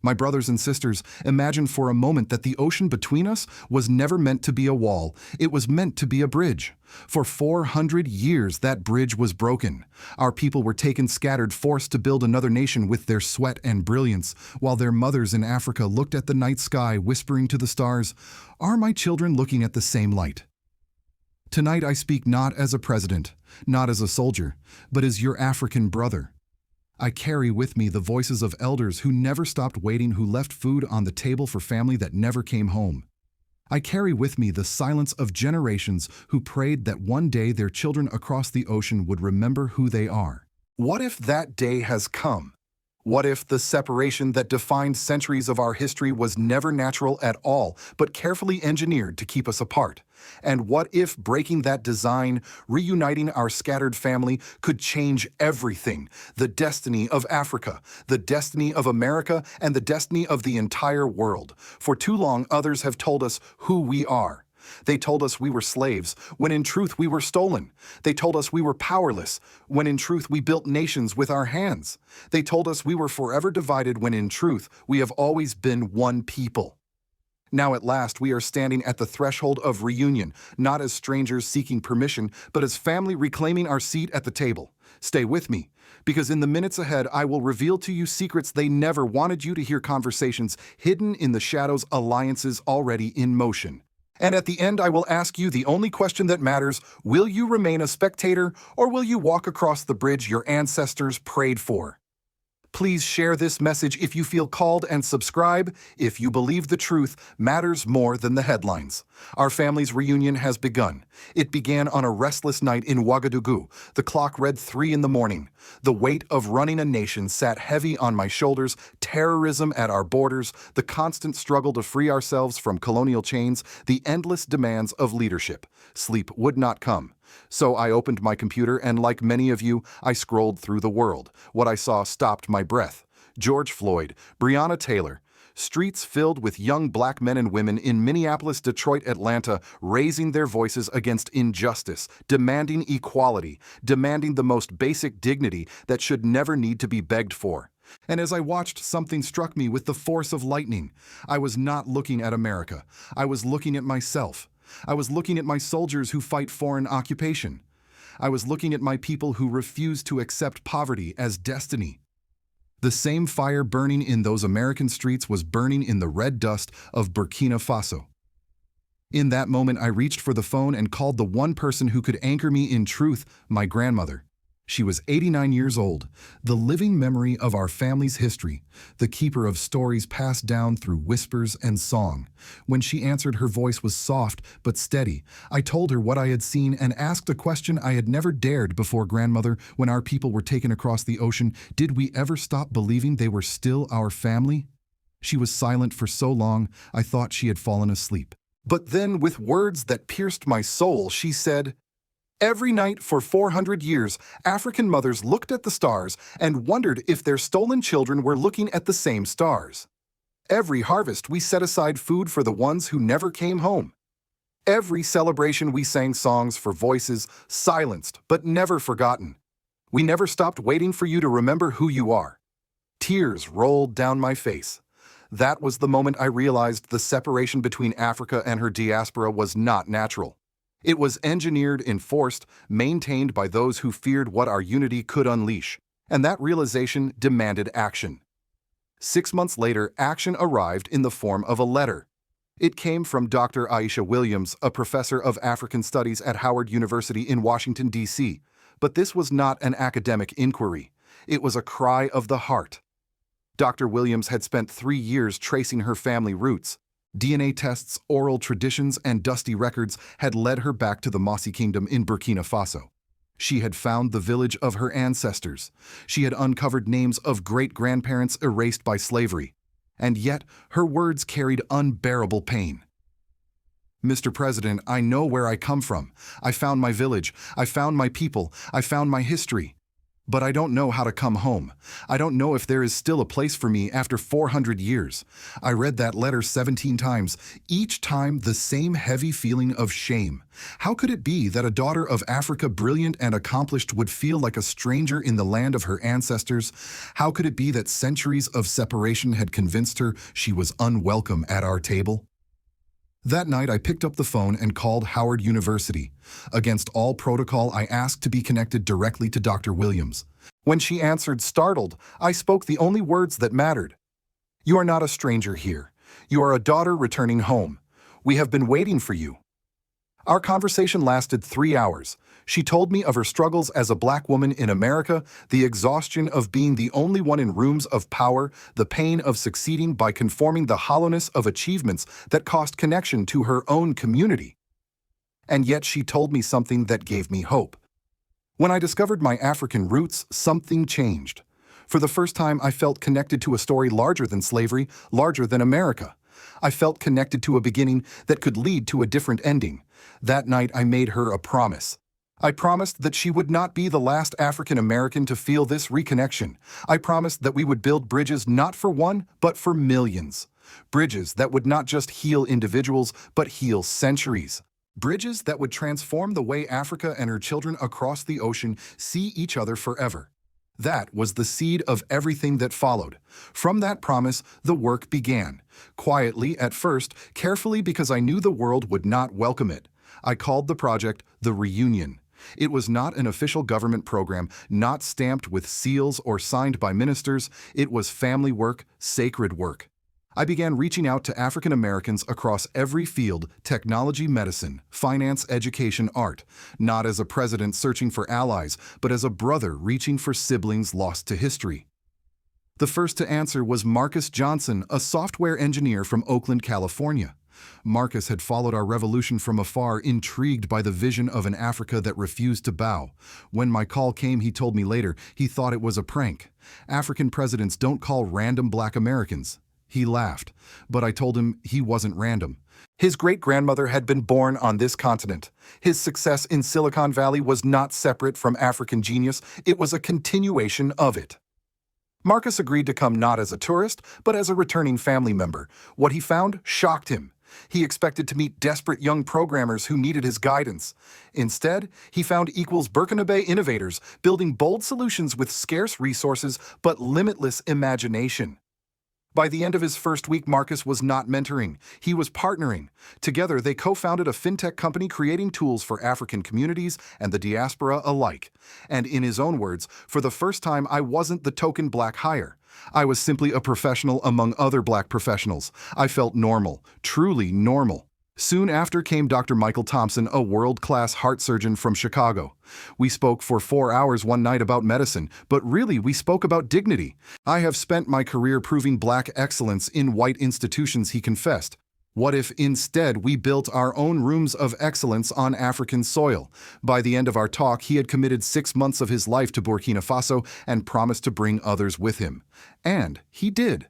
My brothers and sisters, imagine for a moment that the ocean between us was never meant to be a wall. It was meant to be a bridge. For 400 years, that bridge was broken. Our people were taken scattered, forced to build another nation with their sweat and brilliance, while their mothers in Africa looked at the night sky, whispering to the stars, "Are my children looking at the same light?" Tonight I speak not as a president, not as a soldier, but as your African brother. I carry with me the voices of elders who never stopped waiting, who left food on the table for family that never came home. I carry with me the silence of generations who prayed that one day their children across the ocean would remember who they are. What if that day has come? What if the separation that defined centuries of our history was never natural at all, but carefully engineered to keep us apart? And what if breaking that design, reuniting our scattered family, could change everything? The destiny of Africa, the destiny of America, and the destiny of the entire world. For too long, others have told us who we are. They told us we were slaves, when in truth we were stolen. They told us we were powerless, when in truth we built nations with our hands. They told us we were forever divided, when in truth we have always been one people. Now at last we are standing at the threshold of reunion, not as strangers seeking permission, but as family reclaiming our seat at the table. Stay with me, because in the minutes ahead I will reveal to you secrets they never wanted you to hear, conversations hidden in the shadows, alliances already in motion. And at the end, I will ask you the only question that matters: will you remain a spectator, or will you walk across the bridge your ancestors prayed for? Please share this message if you feel called, and subscribe if you believe the truth matters more than the headlines. Our family's reunion has begun. It began on a restless night in Ouagadougou. The clock read 3 in the morning. The weight of running a nation sat heavy on my shoulders, terrorism at our borders, the constant struggle to free ourselves from colonial chains, the endless demands of leadership. Sleep would not come. So I opened my computer and, like many of you, I scrolled through the world. What I saw stopped my breath. George Floyd, Breonna Taylor, streets filled with young black men and women in Minneapolis, Detroit, Atlanta, raising their voices against injustice, demanding equality, demanding the most basic dignity that should never need to be begged for. And as I watched, something struck me with the force of lightning. I was not looking at America. I was looking at myself. I was looking at my soldiers who fight foreign occupation. I was looking at my people who refuse to accept poverty as destiny. The same fire burning in those American streets was burning in the red dust of Burkina Faso. In that moment, I reached for the phone and called the one person who could anchor me in truth: my grandmother. She was 89 years old, the living memory of our family's history, the keeper of stories passed down through whispers and song. When she answered, her voice was soft but steady. I told her what I had seen and asked a question I had never dared before. "Grandmother, when our people were taken across the ocean, did we ever stop believing they were still our family?" She was silent for so long, I thought she had fallen asleep. But then, with words that pierced my soul, she said, "Every night for 400 years, African mothers looked at the stars and wondered if their stolen children were looking at the same stars. Every harvest, we set aside food for the ones who never came home. Every celebration, we sang songs for voices silenced but never forgotten. We never stopped waiting for you to remember who you are." Tears rolled down my face. That was the moment I realized the separation between Africa and her diaspora was not natural. It was engineered, enforced, maintained by those who feared what our unity could unleash, and that realization demanded action. 6 months later, action arrived in the form of a letter. It came from Dr. Aisha Williams, a professor of African Studies at Howard University in Washington, D.C. But this was not an academic inquiry. It was a cry of the heart. Dr. Williams had spent 3 years tracing her family roots. DNA tests, oral traditions, and dusty records had led her back to the Mossy Kingdom in Burkina Faso. She had found the village of her ancestors. She had uncovered names of great-grandparents erased by slavery. And yet, her words carried unbearable pain. "Mr. President, I know where I come from. I found my village. I found my people. I found my history. But I don't know how to come home. I don't know if there is still a place for me after 400 years. I read that letter 17 times, each time the same heavy feeling of shame. How could it be that a daughter of Africa, brilliant and accomplished, would feel like a stranger in the land of her ancestors? How could it be that centuries of separation had convinced her she was unwelcome at our table? That night, I picked up the phone and called Howard University. Against all protocol, I asked to be connected directly to Dr. Williams. When she answered, startled, I spoke the only words that mattered. "You are not a stranger here. You are a daughter returning home. We have been waiting for you." Our conversation lasted 3 hours. She told me of her struggles as a Black woman in America, the exhaustion of being the only one in rooms of power, the pain of succeeding by conforming, the hollowness of achievements that cost connection to her own community. And yet she told me something that gave me hope. When I discovered my African roots, something changed. For the first time, I felt connected to a story larger than slavery, larger than America. I felt connected to a beginning that could lead to a different ending. That night, I made her a promise. I promised that she would not be the last African American to feel this reconnection. I promised that we would build bridges not for one, but for millions. Bridges that would not just heal individuals, but heal centuries. Bridges that would transform the way Africa and her children across the ocean see each other forever. That was the seed of everything that followed. From that promise, the work began. Quietly at first, carefully because I knew the world would not welcome it. I called the project the Reunion. It was not an official government program, not stamped with seals or signed by ministers. It was family work, sacred work. I began reaching out to African Americans across every field: technology, medicine, finance, education, art, not as a president searching for allies, but as a brother reaching for siblings lost to history. The first to answer was Marcus Johnson, a software engineer from Oakland, California. Marcus had followed our revolution from afar, intrigued by the vision of an Africa that refused to bow. When my call came, he told me later, he thought it was a prank. African presidents don't call random Black Americans. He laughed, but I told him he wasn't random. His great-grandmother had been born on this continent. His success in Silicon Valley was not separate from African genius, it was a continuation of it. Marcus agreed to come not as a tourist, but as a returning family member. What he found shocked him. He expected to meet desperate young programmers who needed his guidance. Instead, he found equals Burkina innovators, building bold solutions with scarce resources but limitless imagination. By the end of his first week, Marcus was not mentoring, he was partnering. Together, they co-founded a fintech company creating tools for African communities and the diaspora alike. And in his own words, for the first time, I wasn't the token Black hire. I was simply a professional among other Black professionals. I felt normal, truly normal. Soon after came Dr. Michael Thompson, a world-class heart surgeon from Chicago. We spoke for 4 hours one night about medicine, but really we spoke about dignity. I have spent my career proving Black excellence in white institutions, he confessed. What if instead we built our own rooms of excellence on African soil? By the end of our talk, he had committed 6 months of his life to Burkina Faso and promised to bring others with him. And he did.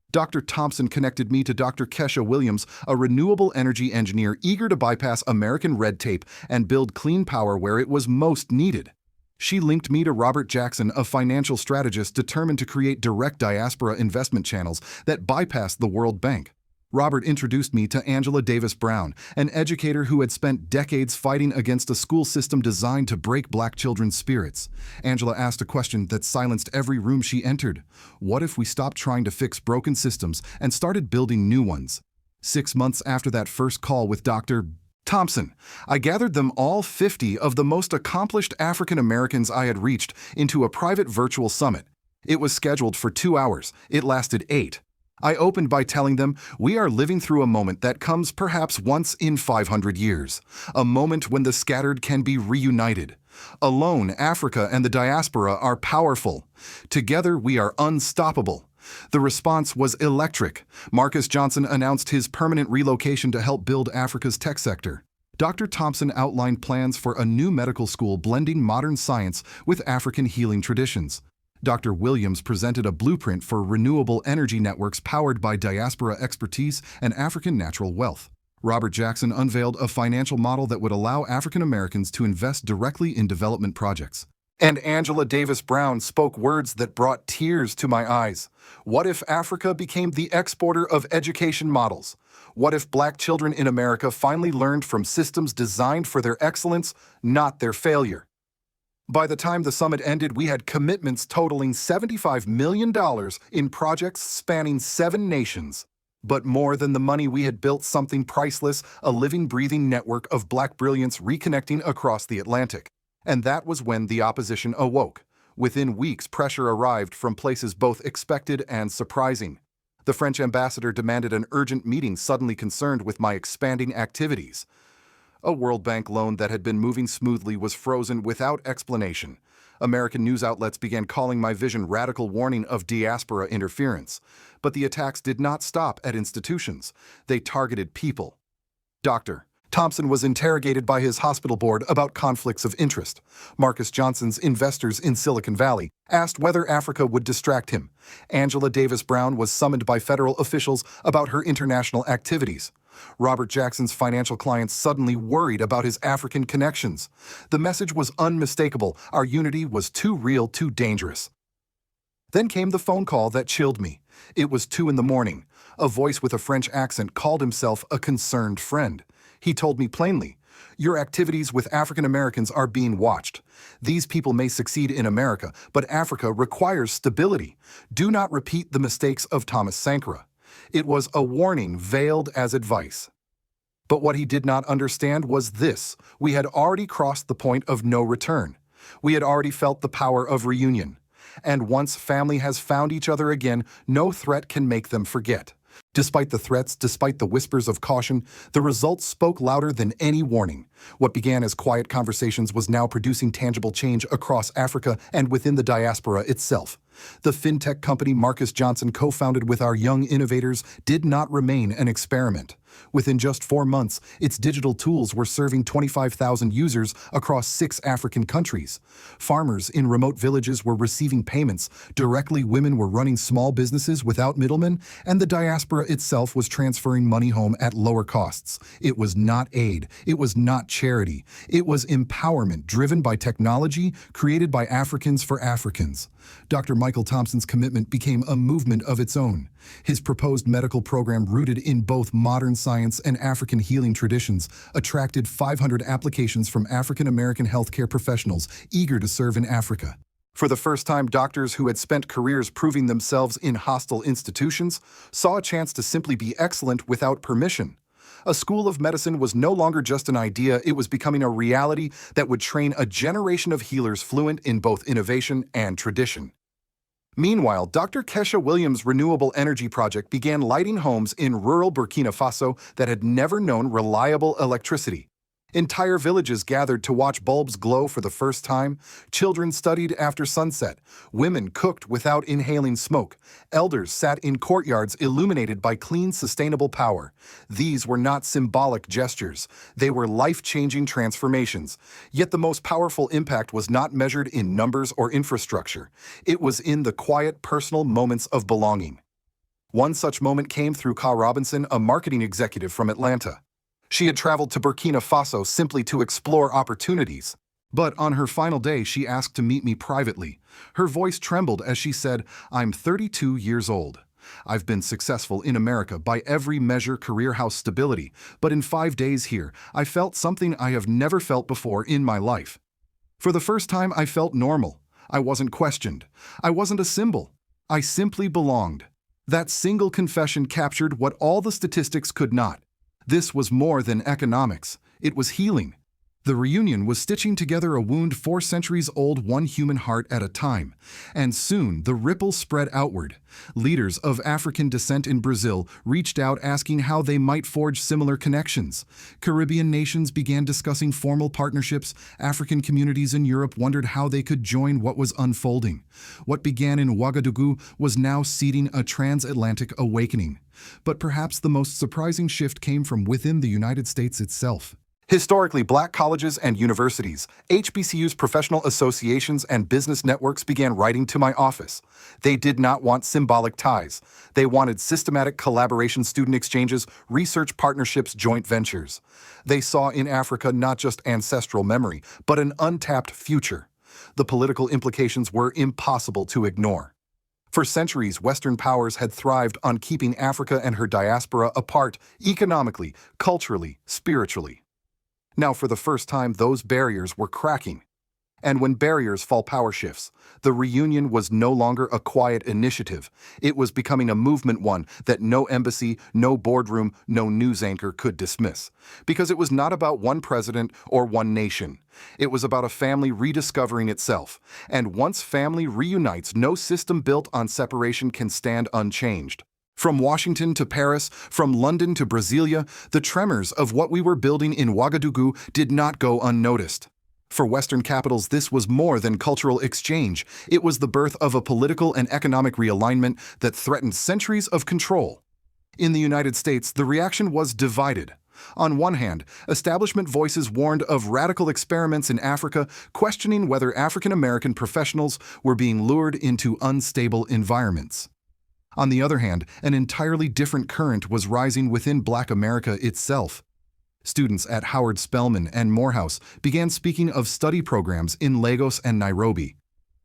Dr. Thompson connected me to Dr. Kesha Williams, a renewable energy engineer eager to bypass American red tape and build clean power where it was most needed. She linked me to Robert Jackson, a financial strategist determined to create direct diaspora investment channels that bypassed the World Bank. Robert introduced me to Angela Davis Brown, an educator who had spent decades fighting against a school system designed to break Black children's spirits. Angela asked a question that silenced every room she entered. What if we stopped trying to fix broken systems and started building new ones? 6 months after that first call with Dr. Thompson, I gathered them all 50 of the most accomplished African Americans I had reached into a private virtual summit. It was scheduled for 2 hours. It lasted 8. I opened by telling them, we are living through a moment that comes perhaps once in 500 years, a moment when the scattered can be reunited. Alone, Africa and the diaspora are powerful. Together, we are unstoppable. The response was electric. Marcus Johnson announced his permanent relocation to help build Africa's tech sector. Dr. Thompson outlined plans for a new medical school blending modern science with African healing traditions. Dr. Williams presented a blueprint for renewable energy networks powered by diaspora expertise and African natural wealth. Robert Jackson unveiled a financial model that would allow African Americans to invest directly in development projects. And Angela Davis Brown spoke words that brought tears to my eyes. What if Africa became the exporter of education models? What if black children in America finally learned from systems designed for their excellence, not their failure? By the time the summit ended, we had commitments totaling $75 million in projects spanning 7 nations. But more than the money, we had built something priceless, a living, breathing network of black brilliance reconnecting across the Atlantic. And that was when the opposition awoke. Within weeks, pressure arrived from places both expected and surprising. The French ambassador demanded an urgent meeting, suddenly concerned with my expanding activities. A World Bank loan that had been moving smoothly was frozen without explanation. American news outlets began calling my vision radical, warning of diaspora interference. But the attacks did not stop at institutions. They targeted people. Dr. Thompson was interrogated by his hospital board about conflicts of interest. Marcus Johnson's investors in Silicon Valley asked whether Africa would distract him. Angela Davis Brown was summoned by federal officials about her international activities. Robert Jackson's financial clients suddenly worried about his African connections. The message was unmistakable. Our unity was too real, too dangerous. Then came the phone call that chilled me. It was 2 a.m. A voice with a French accent called himself a concerned friend. He told me plainly, "Your activities with African Americans are being watched. These people may succeed in America, but Africa requires stability. Do not repeat the mistakes of Thomas Sankara." It was a warning veiled as advice. But what he did not understand was this: we had already crossed the point of no return. We had already felt the power of reunion. And once family has found each other again, no threat can make them forget. Despite the threats, despite the whispers of caution, the results spoke louder than any warning. What began as quiet conversations was now producing tangible change across Africa and within the diaspora itself. The fintech company Marcus Johnson co-founded with our young innovators did not remain an experiment. Within just 4 months, its digital tools were serving 25,000 users across 6 African countries. Farmers in remote villages were receiving payments directly, women were running small businesses without middlemen, and the diaspora itself was transferring money home at lower costs. It was not aid, it was not charity, it was empowerment driven by technology created by Africans for Africans. Dr. Michael Thompson's commitment became a movement of its own. His proposed medical program, rooted in both modern science and African healing traditions, attracted 500 applications from African American healthcare professionals eager to serve in Africa. For the first time, doctors who had spent careers proving themselves in hostile institutions saw a chance to simply be excellent without permission. A school of medicine was no longer just an idea, it was becoming a reality that would train a generation of healers fluent in both innovation and tradition. Meanwhile, Dr. Kesha Williams' renewable energy project began lighting homes in rural Burkina Faso that had never known reliable electricity. Entire villages gathered to watch bulbs glow for the first time. Children studied after sunset. Women cooked without inhaling smoke. Elders sat in courtyards illuminated by clean, sustainable power. These were not symbolic gestures. They were life-changing transformations. Yet the most powerful impact was not measured in numbers or infrastructure. It was in the quiet, personal moments of belonging. One such moment came through Ka Robinson, a marketing executive from Atlanta. She had traveled to Burkina Faso simply to explore opportunities. But on her final day, she asked to meet me privately. Her voice trembled as she said, "I'm 32 years old. I've been successful in America by every measure, career, house, stability. But in 5 days here, I felt something I have never felt before in my life. For the first time, I felt normal. I wasn't questioned. I wasn't a symbol. I simply belonged." That single confession captured what all the statistics could not. This was more than economics. It was healing. The reunion was stitching together a wound 4 centuries old, one human heart at a time. And soon, the ripple spread outward. Leaders of African descent in Brazil reached out asking how they might forge similar connections. Caribbean nations began discussing formal partnerships. African communities in Europe wondered how they could join what was unfolding. What began in Ouagadougou was now seeding a transatlantic awakening. But perhaps the most surprising shift came from within the United States itself. Historically, black colleges and universities, HBCUs, professional associations, and business networks began writing to my office. They did not want symbolic ties. They wanted systematic collaboration, student exchanges, research partnerships, joint ventures. They saw in Africa not just ancestral memory, but an untapped future. The political implications were impossible to ignore. For centuries, Western powers had thrived on keeping Africa and her diaspora apart economically, culturally, spiritually. Now, for the first time, those barriers were cracking. And when barriers fall, power shifts. The reunion was no longer a quiet initiative. It was becoming a movement, one that no embassy, no boardroom, no news anchor could dismiss. Because it was not about one president or one nation. It was about a family rediscovering itself. And once family reunites, no system built on separation can stand unchanged. From Washington to Paris, from London to Brasilia, the tremors of what we were building in Ouagadougou did not go unnoticed. For Western capitals, this was more than cultural exchange. It was the birth of a political and economic realignment that threatened centuries of control. In the United States, the reaction was divided. On one hand, establishment voices warned of radical experiments in Africa, questioning whether African American professionals were being lured into unstable environments. On the other hand, an entirely different current was rising within Black America itself. Students at Howard Spelman and Morehouse began speaking of study programs in Lagos and Nairobi.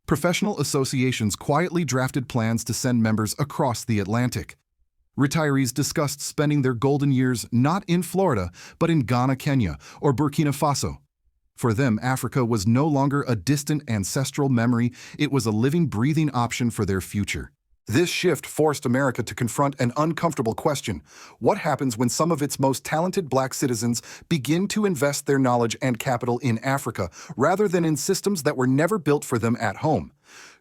Professional associations quietly drafted plans to send members across the Atlantic. Retirees discussed spending their golden years not in Florida, but in Ghana, Kenya, or Burkina Faso. For them, Africa was no longer a distant ancestral memory, it was a living, breathing option for their future. This shift forced America to confront an uncomfortable question. What happens when some of its most talented Black citizens begin to invest their knowledge and capital in Africa, rather than in systems that were never built for them at home?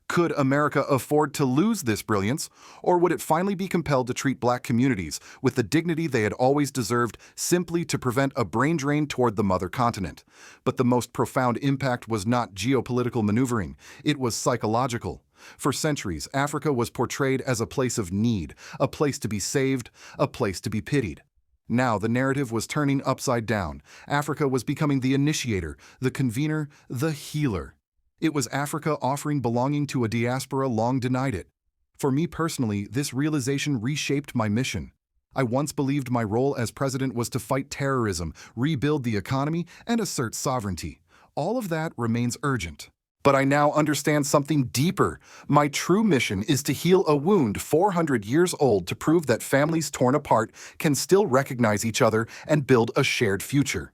Could America afford to lose this brilliance, or would it finally be compelled to treat Black communities with the dignity they had always deserved, simply to prevent a brain drain toward the mother continent? But the most profound impact was not geopolitical maneuvering, it was psychological. For centuries, Africa was portrayed as a place of need, a place to be saved, a place to be pitied. Now the narrative was turning upside down. Africa was becoming the initiator, the convener, the healer. It was Africa offering belonging to a diaspora long denied it. For me personally, this realization reshaped my mission. I once believed my role as president was to fight terrorism, rebuild the economy, and assert sovereignty. All of that remains urgent. But I now understand something deeper. My true mission is to heal a wound 400 years old, to prove that families torn apart can still recognize each other and build a shared future.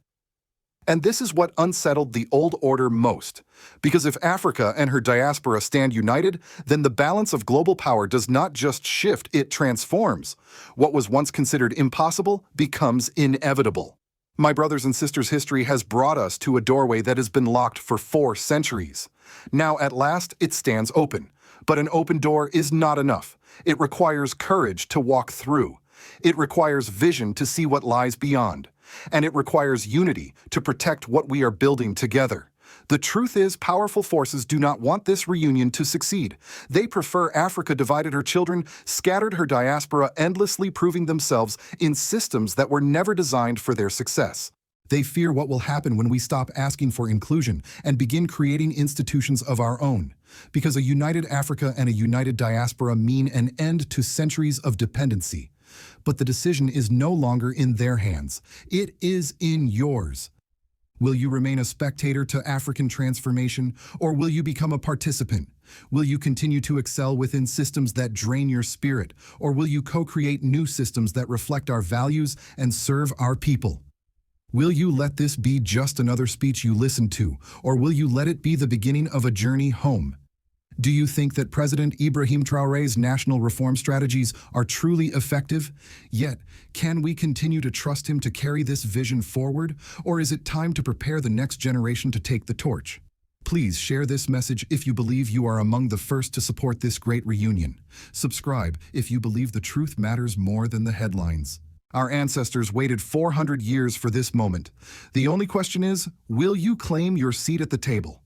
And this is what unsettled the old order most. Because if Africa and her diaspora stand united, then the balance of global power does not just shift, it transforms. What was once considered impossible becomes inevitable. My brothers and sisters, history has brought us to a doorway that has been locked for 4 centuries. Now, at last, it stands open. But an open door is not enough. It requires courage to walk through. It requires vision to see what lies beyond. And it requires unity to protect what we are building together. The truth is, powerful forces do not want this reunion to succeed. They prefer Africa divided her children, scattered her diaspora, endlessly proving themselves in systems that were never designed for their success. They fear what will happen when we stop asking for inclusion and begin creating institutions of our own. Because a united Africa and a united diaspora mean an end to centuries of dependency. But the decision is no longer in their hands. It is in yours. Will you remain a spectator to African transformation, or will you become a participant? Will you continue to excel within systems that drain your spirit, or will you co-create new systems that reflect our values and serve our people? Will you let this be just another speech you listen to, or will you let it be the beginning of a journey home? Do you think that President Ibrahim Traoré's national reform strategies are truly effective? Yet, can we continue to trust him to carry this vision forward, or is it time to prepare the next generation to take the torch? Please share this message if you believe you are among the first to support this great reunion. Subscribe if you believe the truth matters more than the headlines. Our ancestors waited 400 years for this moment. The only question is, will you claim your seat at the table?